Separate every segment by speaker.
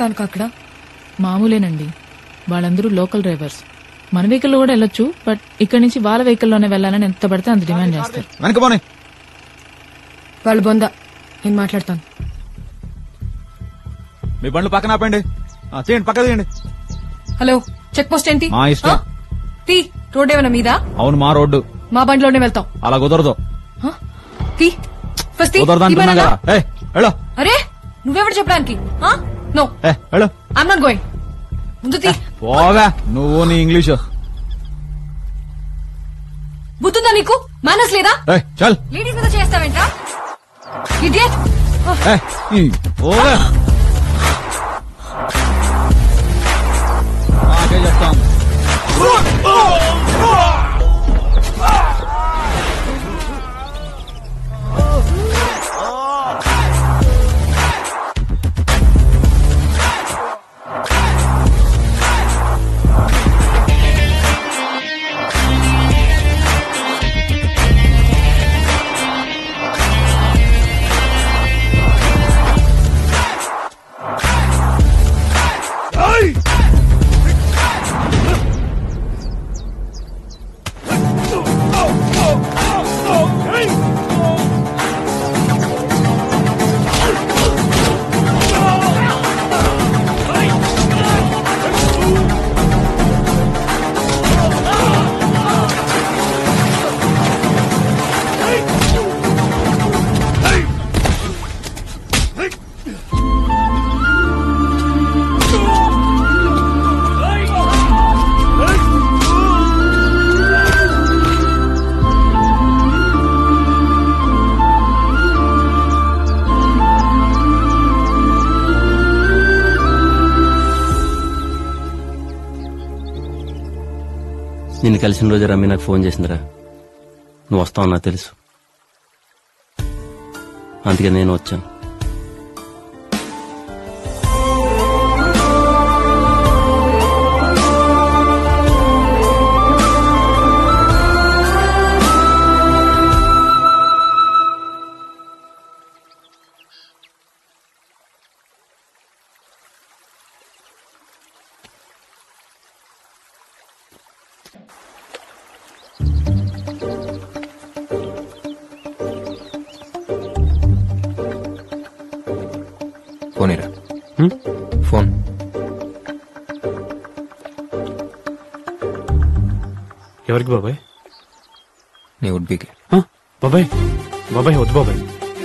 Speaker 1: కనుక అక్కడ
Speaker 2: మామూలేనండి, వాళ్ళందరూ లోకల్ డ్రైవర్స్. మన వెహికల్ కూడా వెళ్ళొచ్చు, బట్ ఇక్కడ నుంచి వాళ్ళ వెహికల్లోనే వెళ్ళాలని ఎంత పడితే అంత డిమాండ్ చేస్తారు.
Speaker 1: వాళ్ళు బొందా, నేను మాట్లాడతాను.
Speaker 3: మీ బండ్లు పక్కన ఆపండి, చేయండి, పక్క తీయండి.
Speaker 1: హలో, చెక్ పోస్ట్ ఏంటి?
Speaker 3: మా ఇష్టం.
Speaker 1: తీ, రోడ్ ఏమైనా మీదా?
Speaker 3: అవును, మా రోడ్డు.
Speaker 1: మా బండిలోనే వెళ్తాం.
Speaker 3: అలా కుదరదు.
Speaker 1: తీ, ఫస్ట్ తీ. అరే నువ్వెవడు చెప్పడానికి? No, I'm not going. ముందు తీ.
Speaker 3: పోగా నువ్వు నీ ఇంగ్లీషు.
Speaker 1: బుద్ధుందా నీకు? మేనర్స్ లేదా?
Speaker 3: చల్.
Speaker 1: లేడీస్ మీద చేస్తావేంట్రా ఇడియట్?
Speaker 3: చెప్తాను.
Speaker 4: నిన్ను కలిసిన రోజు రమ్మి నాకు ఫోన్ చేసిందిరా. నువ్వు వస్తావు నాకు తెలుసు, అందుకే నేను వచ్చాను.
Speaker 5: ఫోన్
Speaker 6: ఎవరికి బాబాయ్?
Speaker 5: నీ ఉడ్బీకి.
Speaker 6: బాబాయ్ బాబాయ్ వద్దు బాబాయ్,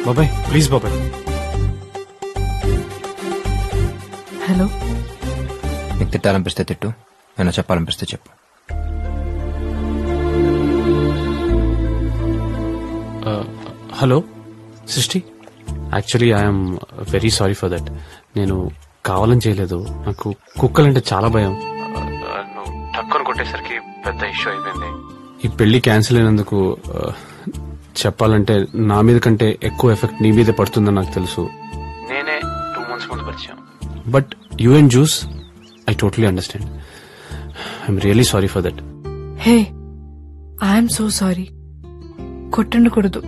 Speaker 6: బాబాయ్ ప్లీజ్ బాబాయ్.
Speaker 2: హలో,
Speaker 5: నీకు తిట్టాలనిపిస్తే తిట్టు, ఏమైనా చెప్పాలనిపిస్తే చెప్పు.
Speaker 6: హలో సృష్టి, actually I'm very sorry for that. నేను కావాలని చేయలేదు. నాకు కుక్కలంటే చాలా భయం. టక్కుని కొట్టేసరికి పెద్ద ఇష్యూ అయిపోయింది. ఈ పెళ్లి క్యాన్సిల్ అయినందుకు చెప్పాలంటే నా మీద కంటే ఎక్కువ ఎఫెక్ట్ నీ మీదే పడుతుందని నాకు తెలుసు. నేనే 2 months ముందు పరిచయం. But you and juice, I totally understand. I'm really sorry for that.
Speaker 2: Hey, I'm so sorry. కొట్టుండకూడదు,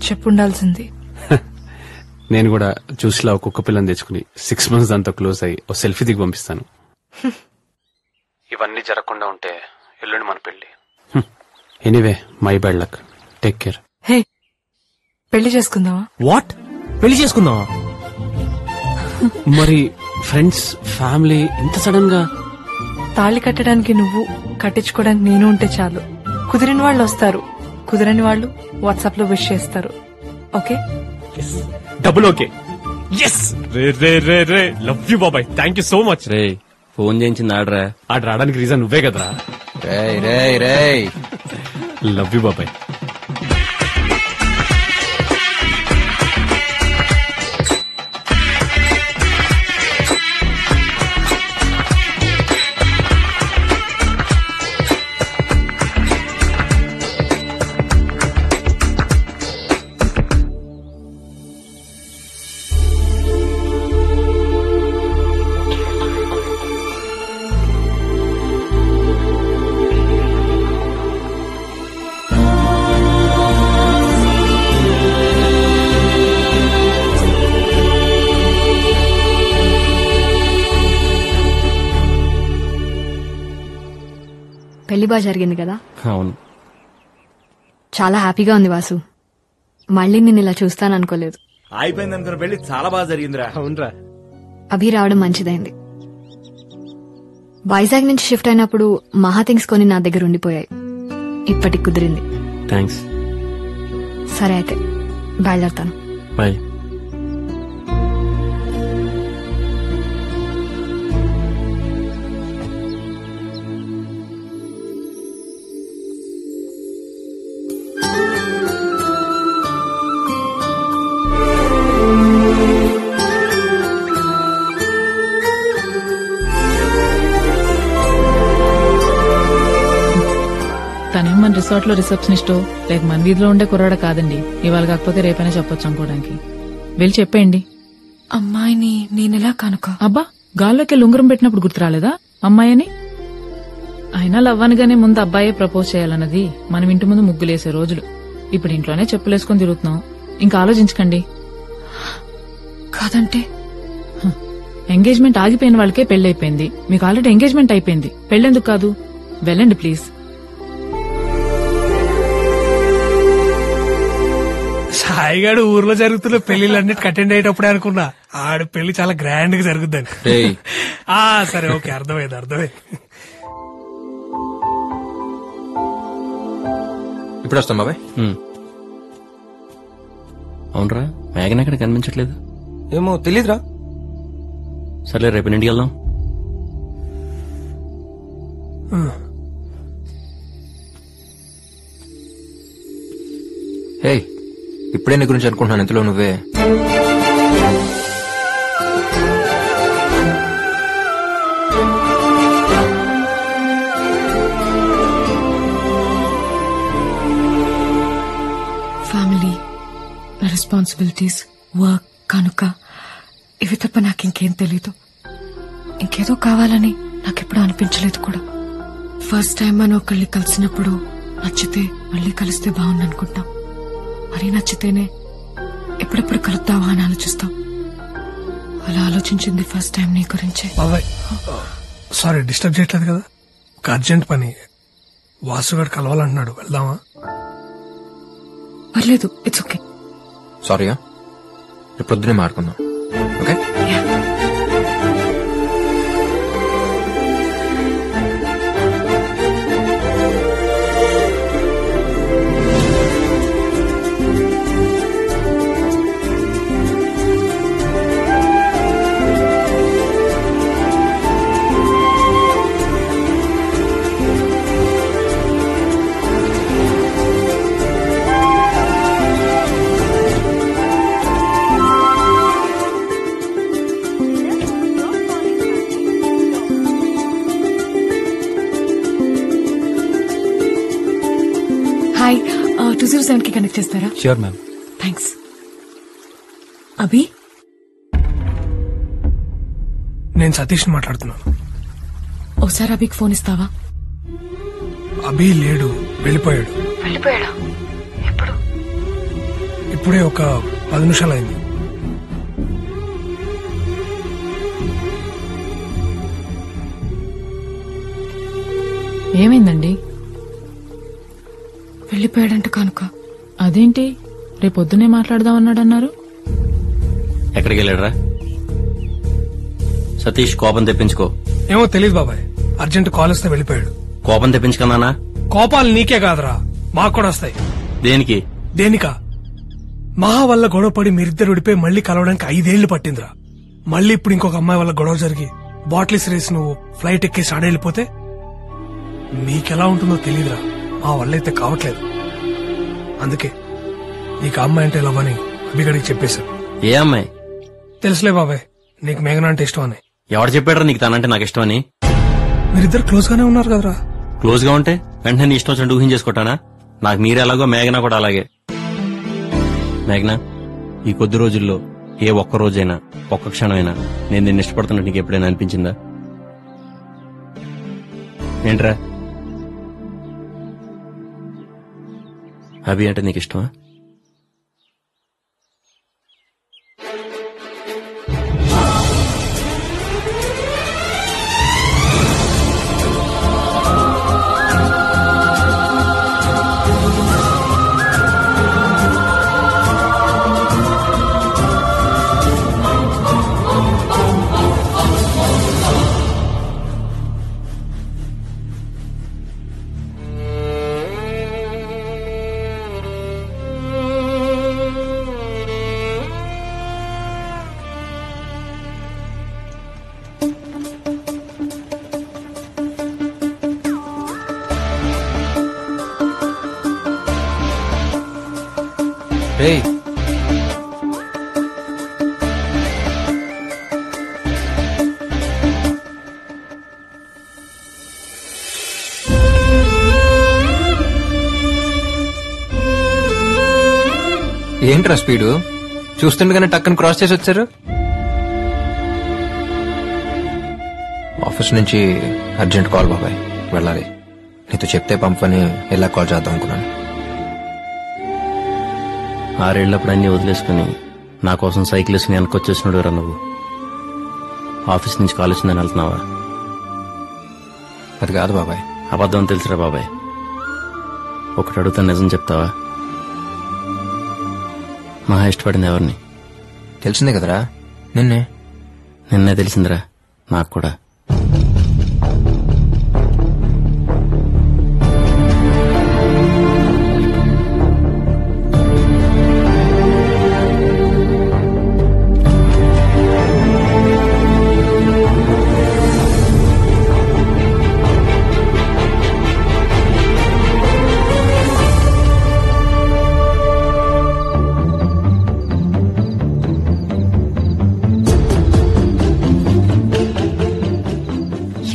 Speaker 2: చెప్పుండాల్సింది.
Speaker 6: నేను కూడా జ్యూస్లా ఒక కుక్క పిల్లని తెచ్చుకుని 6 months దాంతో క్లోజ్ అయ్యి ఓ సెల్ఫీ దిగి పంపిస్తాను. ఇవన్నీ జరగకుండా ఉంటే ఎల్లుండి మన పెళ్లి. Anyway, my bad luck. Take care.
Speaker 2: Hey, పెళ్లి చేసుకుందావా?
Speaker 7: వాట్? పెళ్లి చేసుకుందావా?
Speaker 6: మరి ఫ్రెండ్స్, ఫ్యామిలీ ఇంత సడన్ గా?
Speaker 2: తాళి కట్టడానికి నువ్వు, కట్టించుకోవడానికి నేను ఉంటే చాలు. కుదిరిన వాళ్ళు వస్తారు, కుదిరని వాళ్ళు వాట్సాప్ లో విష్ చేస్తారు. ఓకే?
Speaker 7: Double okay. ఎస్. రే రే రే రే, లవ్ యూ బాబాయ్, థ్యాంక్ యూ సో మచ్.
Speaker 4: రే, ఫోన్ చేయించింది ఆడరా.
Speaker 6: ఆడ రావడానికి రీజన్ నువ్వే కదరా. లవ్ యూ బాబాయ్.
Speaker 1: పెళ్లి బాగా జరిగింది కదా?
Speaker 4: అవును.
Speaker 1: చాలా హ్యాపీగా ఉంది వాసు. మళ్ళీ నేను ఇలా చూస్తాననుకోలేదు.
Speaker 8: అయిపోయింది అనుకున్న పెళ్లి చాలా బాగా జరిగిందిరా.
Speaker 7: అవునరా.
Speaker 1: అభి రావడం మంచిదైంది. వైజాగ్ నుంచి షిఫ్ట్ అయినప్పుడు మహా థింగ్స్ కొని నా దగ్గర ఉండిపోయాయి. ఇప్పటికి కుదిరింది.
Speaker 4: థ్యాంక్స్.
Speaker 1: సరే అయితే బయలుదేరుతాను.
Speaker 4: బాయ్.
Speaker 9: తనేం మన రిసార్ట్ లో రిసెప్షనిస్ట్ లేక మన వీధిలో ఉండే కుర్రాడ కాదండి. ఇవాళ కాకపోతే రేపైనా చెప్పొచ్చు అనుకోవడానికి. వెళ్ళి చెప్పేయండి.
Speaker 2: అమ్మాయిని నేనెలా కనుక?
Speaker 9: అబ్బా, గాల్లోకి ఉంగరం పెట్టినప్పుడు గుర్తురాలేదా అమ్మాయిని? అయినా లవ్వనగానే ముందు అబ్బాయే ప్రపోజ్ చేయాలన్నది మనం ఇంటి ముందు ముగ్గులేసే రోజులు. ఇప్పుడు ఇంట్లోనే చెప్పులేసుకుని తిరుగుతున్నాం. ఇంకా ఆలోచించకండి.
Speaker 2: కాదంటే
Speaker 9: ఎంగేజ్మెంట్ ఆగిపోయిన వాళ్ళకే పెళ్లైపోయింది. మీకు ఆల్రెడీ ఎంగేజ్మెంట్ అయిపోయింది. పెళ్లెందుకు కాదు? వెళ్ళండి ప్లీజ్.
Speaker 10: సాయిగాడు ఊర్లో జరుగుతున్న పెళ్లిళ్ళన్నిటికి అటెండ్ అయ్యేటప్పుడే అనుకున్నా ఆడు పెళ్లి చాలా గ్రాండ్ గా జరుగుద్దని. సరే ఓకే, అర్థమైంది.
Speaker 5: ఇప్పుడు వస్తాం బాబాయ్.
Speaker 4: అవునరా, మేఘన ఎక్కడ కనిపించట్లేదు.
Speaker 5: ఏమో తెలీదురా.
Speaker 4: సర్లే, రేపు ఇంటికి వెళ్దాం.
Speaker 5: హే, ఇప్పుడే నీ గురించి అనుకుంటున్నాను, ఇంతలో నువ్వే.
Speaker 2: ఫ్యామిలీ, రెస్పాన్సిబిలిటీస్, వర్క్ కనుక ఇవి తప్ప నాకింకేం తెలీదు. ఇంకేదో కావాలని నాకెప్పుడు అనిపించలేదు కూడా. ఫస్ట్ టైం మనం ఒకళ్ళని కలిసినప్పుడు నచ్చితే మళ్ళీ కలిస్తే బాగుందనుకుంటాం. మరీ నచ్చితేనే ఎప్పుడెప్పుడు కలుద్దావా అని ఆలోచిస్తాం. అలా ఆలోచించింది ఫస్ట్ టైం నీ గురించే.
Speaker 10: బాబాయ్ సారీ, డిస్టర్బ్ చేయట్లేదు కదా? ఒక అర్జెంట్ పని, వాసుగాడు కలవాలంటున్నాడు, వెళ్దామా?
Speaker 2: పర్లేదు, ఇట్స్ ఓకే.
Speaker 5: సారీయా, రేపు పొద్దునే మాట్లాడుకుందాం. ఓకే.
Speaker 2: హాయ్, 207 కి కనెక్ట్ చేస్తారా?
Speaker 5: Sure ma'am.
Speaker 2: థ్యాంక్స్. అభి,
Speaker 10: నేను సతీష్ మాట్లాడుతున్నాను.
Speaker 2: ఒకసారి అభికి ఫోన్ ఇస్తావా?
Speaker 10: అభి లేడు, వెళ్ళిపోయాడు.
Speaker 2: వెళ్ళిపోయాడా? ఎప్పుడు?
Speaker 10: ఇప్పుడే ఒక 10 నిమిషాలు అయింది.
Speaker 9: ఏమైందండి?
Speaker 2: వెళ్ళిపోయాడంట కనుక.
Speaker 9: అదేంటి, రేపొద్దునే మాట్లాడదామన్నాడన్నారు?
Speaker 4: ఎక్కడికి వెళ్ళాడరా? సతీష్, కోపం తెప్పించుకో.
Speaker 10: ఏమో తెలీదు బాబాయ్, అర్జెంట్ కాల్ వస్తే వెళ్ళిపోయాడు.
Speaker 4: కోపం తెప్పించుకున్నానా?
Speaker 10: కోపాలు నీకే కాదురా, మాకు కూడా వస్తాయి.
Speaker 4: దేనికి?
Speaker 10: దేనికా? మహా వల్ల గొడవపడి మీరిద్దరు విడిపోయి మళ్లీ కలవడానికి 5 ఏళ్లు పట్టిందిరా. మళ్ళీ ఇప్పుడు ఇంకొక అమ్మాయి వల్ల గొడవ జరిగి బాటిల్స్ రేసి నువ్వు ఫ్లైట్ ఎక్కేసి ఆడెళ్ళిపోతే మీకెలా ఉంటుందో తెలీదురా. మా వల్ల అయితే కావట్లేదు. అందుకే నీకు అమ్మాయి అంటే లవ్ అని అభిగడికి చెప్పేశాను.
Speaker 4: ఏ అమ్మాయి?
Speaker 10: తెలుసులే బాబాయ్, నీకు మేఘన అంటే ఇష్టం అని.
Speaker 4: ఎవరు చెప్పాడరా నీకు తనంటే నాకు ఇష్టం అని?
Speaker 10: మీరిద్దరు క్లోజ్ గానే ఉన్నారు కదరా.
Speaker 4: క్లోజ్ గా ఉంటే వెంటనే నీ ఇష్టం వచ్చినట్టు ఊహించేసుకుంటానా? నాకు మీరే ఎలాగో మేఘన కూడా అలాగే. మేఘన, ఈ కొద్ది రోజుల్లో ఏ ఒక్క రోజైనా, ఒక్క క్షణమైనా నేను నిన్ను ఇష్టపడుతున్నట్టు నీకు ఎప్పుడైనా అనిపించిందా? ఏంట్రా, అభి అంటే నీకు ఇష్టమా?
Speaker 5: రేయ్ ఏంట్రా స్పీడు చూస్తుండగానే టక్కన క్రాస్ చేసి వచ్చారు. ఆఫీస్ నుంచి అర్జెంట్ కాల్ బాబాయ్, వెళ్ళాలి. నీతో చెప్తే పంపని ఎలా కాల్ చేద్దాం అనుకున్నాను.
Speaker 4: 6 ఏళ్లప్పుడు అన్ని వదిలేసుకుని నా కోసం సైకిల్ వేసుకుని వెనకొచ్చేసినాడు రా నువ్వు. ఆఫీస్ నుంచి కాల్ వచ్చిందని వెళ్తున్నావా?
Speaker 5: అది కాదు బాబాయ్.
Speaker 4: అబద్ధం తెలుసురా బాబాయ్. ఒకటి అడుగుతాను, నిజం చెప్తావా? మహా ఇష్టపడింది ఎవరిని?
Speaker 5: తెలిసిందే కదరా, నిన్నే.
Speaker 4: నిన్నే తెలిసిందిరా నాకు కూడా.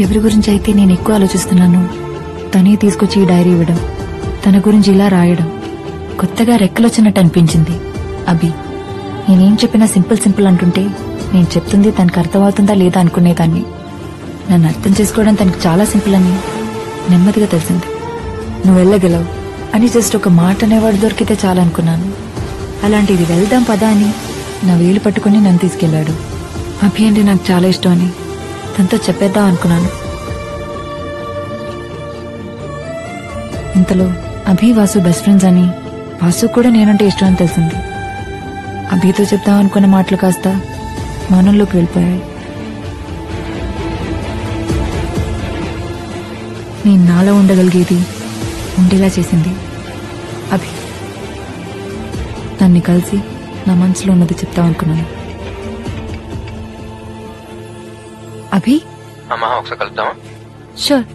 Speaker 1: ఎవరి గురించి అయితే నేను ఎక్కువ ఆలోచిస్తున్నాను తనే తీసుకొచ్చి ఈ డైరీ ఇవ్వడం, తన గురించి ఇలా రాయడం కొత్తగా రెక్కలొచ్చినట్టు అనిపించింది. అభి నేనేం చెప్పినా సింపుల్ అంటుంటే నేను చెప్తుంది తనకు అర్థమవుతుందా లేదా అనుకునేదాన్ని. నన్ను అర్థం చేసుకోవడం తనకు చాలా సింపుల్ అని నెమ్మదిగా తెలిసింది. నువ్వు వెళ్ళగలవు అని జస్ట్ ఒక మాట అనేవాడు దొరికితే చాలా అనుకున్నాను. అలాంటిది వెళ్దాం పదా అని నా వేలు పట్టుకుని నన్ను తీసుకెళ్లాడు. అభి అంటే నాకు చాలా ఇష్టం అని తనతో చెప్పేద్దాం అనుకున్నాను. ఇంతలో అభి వాసు బెస్ట్ ఫ్రెండ్స్ అని, వాసు కూడా నేనంటే ఇష్టం అని తెలిసింది. అభితో చెప్దాం అనుకున్న మాటలు కాస్త మౌనంలోకి వెళ్ళిపోయాయి. నేను నాలో ఉండగలిగేది ఉండేలా చేసింది అభి. దాన్ని కలిసి నా మనసులో ఉన్నది చెప్తాం అనుకున్నాను. అభి
Speaker 5: అమ్మా ఒకసారి కలుద్దామా?
Speaker 1: షూర్.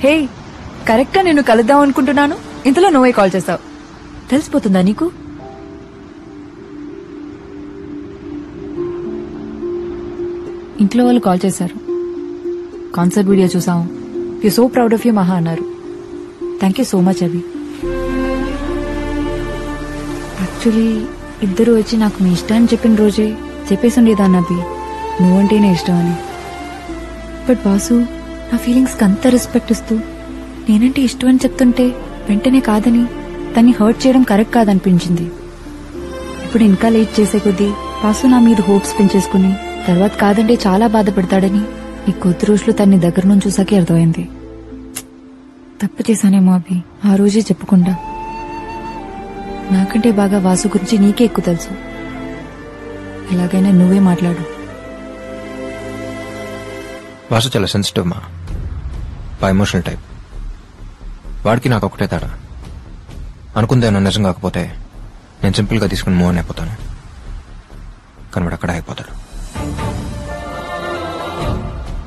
Speaker 1: హే, కరెక్ట్ గా నేను కలుద్దాం అనుకుంటున్నాను, ఇంతలో నువ్వే కాల్ చేస్తావు. తెలిసిపోతుందా నీకు? ఇంట్లో వాళ్ళు కాల్ చేశారు. కాన్సర్ట్ వీడియో చూసాం, you so proud of you మహా అన్నారు. Thank you so much Abhi. Actually ఇద్దరు వచ్చి నాకు మీ ఇష్టాన్ని చెప్పిన రోజే చెప్పేసి ఉండేదాన్ని అభి, నువ్వంటేనే ఇష్టం అని. బట్ వాసు నా ఫీలింగ్స్కి అంత రెస్పెక్ట్ ఇస్తూ నేనంటే ఇష్టం అని చెప్తుంటే వెంటనే కాదని తన్ని హర్ట్ చేయడం కరెక్ట్ కాదనిపించింది. ఇప్పుడు ఇంకా లేట్ చేసే కొద్దీ వాసు నా మీద హోప్స్ పెంచేసుకుని తర్వాత కాదంటే చాలా బాధపడతాడని ఈ కొద్ది రోజులు తన్ని దగ్గర నుంచి చూసాకే అర్థమైంది. తప్పు చేశానేమో అభి, ఆ రోజే చెప్పకుండా. నాకంటే బాగా వాసు గురించి నీకే ఎక్కువ తెలుసు. ఎలాగైనా నువ్వే మాట్లాడు.
Speaker 5: వాసు చాలా సెన్సిటివ్ మా, ఎమోషనల్ టైప్. వాడికి నాకు ఒకటే తేడా. అనుకుందేమో నిజం కాకపోతే నేను సింపుల్ గా తీసుకుని మూవ్ అయిపోతాను, కానీ వాడు అక్కడ అయిపోతాడు.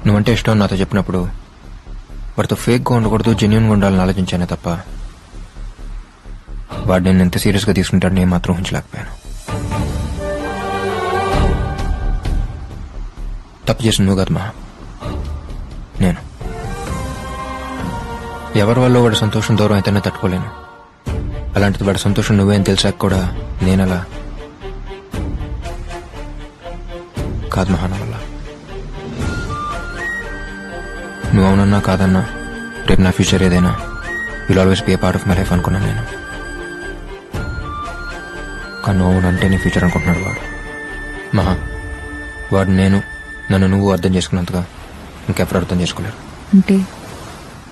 Speaker 5: నువ్వంటే ఇష్టం నాతో చెప్పినప్పుడు వాడితో ఫేక్ గా ఉండకూడదు, జెన్యున్ గా ఉండాలని ఆలోచించానే తప్ప వాడు నేను ఎంత సీరియస్ గా తీసుకుంటాడు నేను మాత్రం ఊహించలేకపోయాను. తప్పు చేసిన నువ్వు కాదు మా, నేను. ఎవరి వల్ల వాడి సంతోషం దూరం అయితేనే తట్టుకోలేను. అలాంటిది వాడి సంతోషం నువ్వేం తెలిసాక కూడా నేనలా కాదు మహాన వల్ల. నువ్వు అవునన్నా కాదన్నా రేపు నా ఫ్యూచర్ ఏదైనా will always be A part of my life అనుకున్నాను నేను. కానీ నువ్వు అవునంటే నీ ఫ్యూచర్ అనుకుంటున్నాడు వాడు. మహా, వాడు నన్ను నువ్వు అర్థం చేసుకున్నంతగా ఇంకెవరు అర్థం చేసుకోలేరు.
Speaker 1: అంటే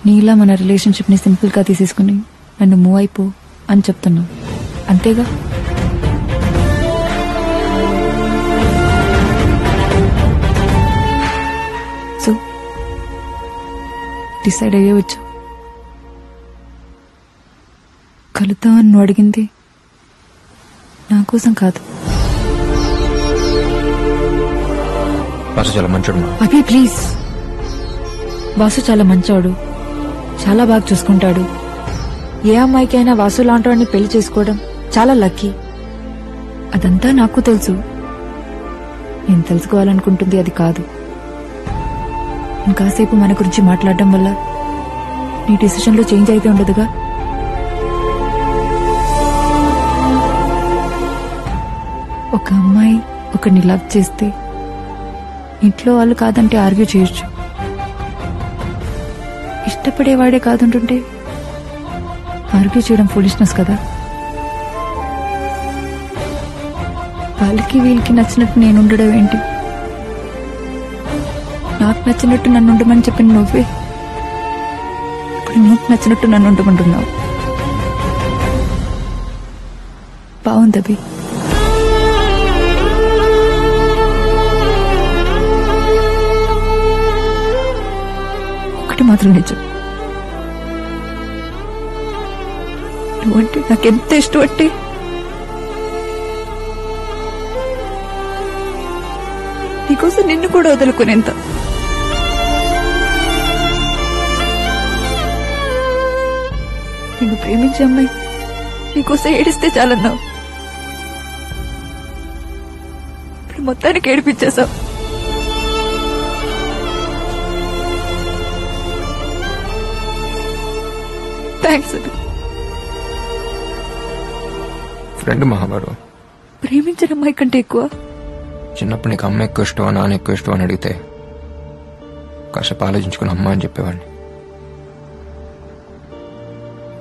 Speaker 1: నీలా మన రిలేషన్షిప్ ని సింపుల్ గా తీసేసుకుని నన్ను మూవ్ అయిపో అని చెప్తున్నావు, అంతేగా? సో డిసైడ్ అయ్యే వచ్చావు. కలుద్దామని నువ్వు అడిగింది నా కోసం కాదు.
Speaker 5: చాలా మంచోడు
Speaker 1: అభి ప్లీజ్, వాసు చాలా మంచోడు, చాలా బాగా చూసుకుంటాడు. ఏ అమ్మాయికి అయినా వాసు లాంటి పెళ్లి చేసుకోవడం చాలా లక్కీ. అదంతా నాకు తెలుసు. నేను తెలుసుకోవాలనుకుంటుంది అది కాదు. ఇంకాసేపు మన గురించి మాట్లాడడం వల్ల నీ డిసిషన్ లో చేంజ్ అయితే ఉండదుగా. ఒక అమ్మాయి ఒకరిని లవ్ చేస్తే ఇంట్లో వాళ్ళు కాదంటే ఆర్గ్యూ చేయొచ్చు. ఇష్టపడేవాడే కాదంటుంటే ఆర్గ్యూ చేయడం ఫూలిష్నెస్ కదా. వాళ్ళకి వీళ్ళకి నచ్చినట్టు నేను ఉండడం ఏంటి? నాకు నచ్చినట్టు నన్ను ఉండమని చెప్పిన నువ్వే ఇప్పుడు నీకు నచ్చినట్టు నన్ను ఉండమంటున్నావు. బాగుంది అభి. ఒకటి మాత్రం నిజం, నువ్వంటే నాకెంత ఇష్టం అంటే నీకోసం నిన్ను కూడా వదులుకునేంత. నిన్ను ప్రేమించే అమ్మాయి నీకోసం ఏడిస్తే చాలన్నావు. ఇప్పుడు మొత్తానికి ఏడిపించేశావు. థ్యాంక్స్.
Speaker 5: ఫ్రెండ్ మహాబారు.
Speaker 1: ప్రేమించిన అమ్మాయి కంటే ఎక్కువ.
Speaker 5: చిన్నప్పుడు నీకు అమ్మ ఎక్కువ ఇష్టమా నాన్న ఎక్కువ ఇష్టం అని అడిగితే కాసేపు ఆలోచించుకుని అమ్మ అని చెప్పేవాడిని.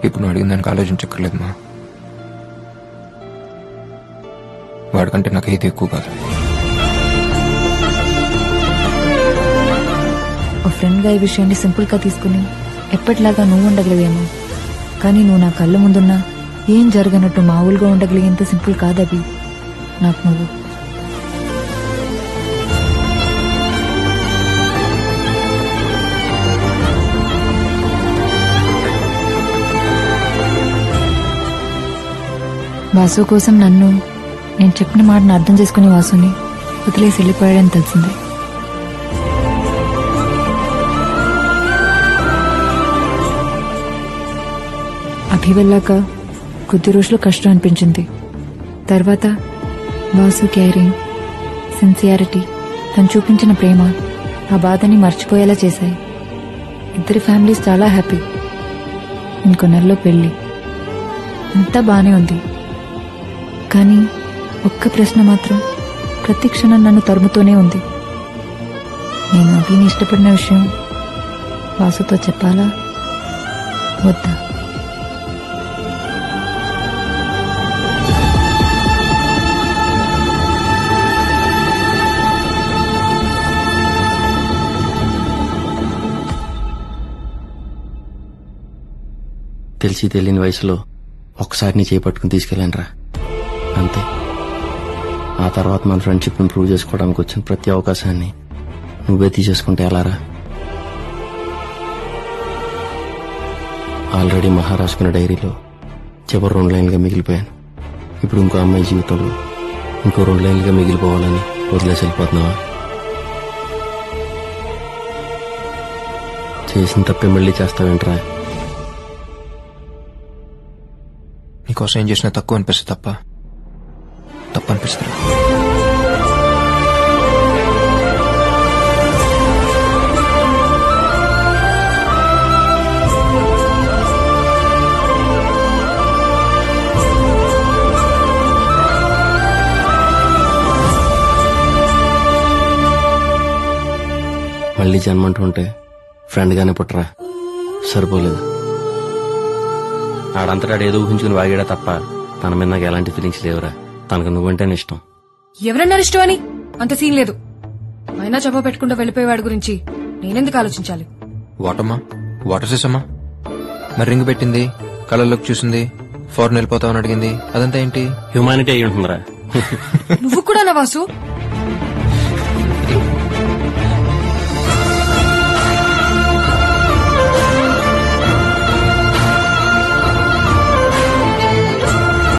Speaker 5: ఇప్పుడు నువ్వు అడిగిన దానికి ఆలోచించక్కర్లేదు మా. వాడికంటే నాకు ఏది ఎక్కువ కాదు.
Speaker 1: ఓ ఫ్రెండ్ గా ఈ విషయాన్ని సింపుల్ గా తీసుకుని ఎప్పటిలాగా నువ్వు ఉండగలిగేమో, కానీ నువ్వు నా కళ్ళ ముందున్నా ఏం జరగనట్టు మామూలుగా ఉండగలిగేంత సింపుల్ కాదవి నాకు నువ్వు. వాసు కోసం నేను చెప్పిన మాటను అర్థం చేసుకుని వాసుని వదిలేసి వెళ్ళిపోయాడని తెలిసింది. అభి వెళ్ళాక కొద్ది రోజులు కష్టం అనిపించింది. తర్వాత వాసు కేరింగ్, సిన్సియారిటీ, తను చూపించిన ప్రేమ ఆ బాధని మర్చిపోయేలా చేశాయి. ఇద్దరి ఫ్యామిలీస్ చాలా హ్యాపీ. ఇంకో నెలలో పెళ్లి. అంతా బానే ఉంది. కానీ ఒక్క ప్రశ్న మాత్రం ప్రతి క్షణం నన్ను తరుముతూనే ఉంది. నేను అభిని ఇష్టపడిన విషయం వాసుతో చెప్పాలా వద్దా?
Speaker 4: తెలిసి తెలియని వయసులో ఒక్కసారి నీ చేపట్టుకుని తీసుకెళ్ళాను రా, అంతే. ఆ తర్వాత మన ఫ్రెండ్షిప్ ని ప్రూవ్ చేసుకోవడానికి వచ్చిన ప్రతి అవకాశాన్ని నువ్వే తీసేసుకుంటే ఎలారా? ఆల్రెడీ మహారాష్కున్న డైరీలో చివరి 2 లైన్లుగా మిగిలిపోయాను. ఇప్పుడు ఇంకో అమ్మాయి జీవితంలో ఇంకో 2 లైన్లుగా మిగిలిపోవాలని వదిలేసి వెళ్ళిపోతున్నావా? చేసిన తప్పే మళ్ళీ చేస్తావేంట్రా?
Speaker 5: నీకోసం ఏం చేసినా తక్కువ అనిపిస్తుంది తప్ప అనిపిస్తుంది.
Speaker 4: మళ్ళీ జన్మంటుంటే ఫ్రెండ్ గానే పుట్టరా, సరిపోలేదు. ఆడంతటాడు ఏదో ఊహించుకుని వాగాడా తప్ప తన మీద నాకు ఎలాంటి ఫీలింగ్స్ లేవురా. తనకు నువ్వంటేనే ఇష్టం.
Speaker 2: ఎవరన్నారు ఇష్టం అని? అంత సీన్ లేదు. అయినా చెప్ప పెట్టుకుంటూ వెళ్ళిపోయేవాడి గురించి నేనెందుకు ఆలోచించాలి?
Speaker 5: వాటమ్మా, వాటర్ చేసమ్మా. మరి రింగ్ పెట్టింది, కళ్ళల్లోకి చూసింది, ఫారెన్ వెళ్ళిపోతామని అడిగింది, అదంతా ఏంటి?
Speaker 4: హ్యూమానిటీ అయి ఉంటుందిరా.
Speaker 2: నువ్వు కూడా నా వాసు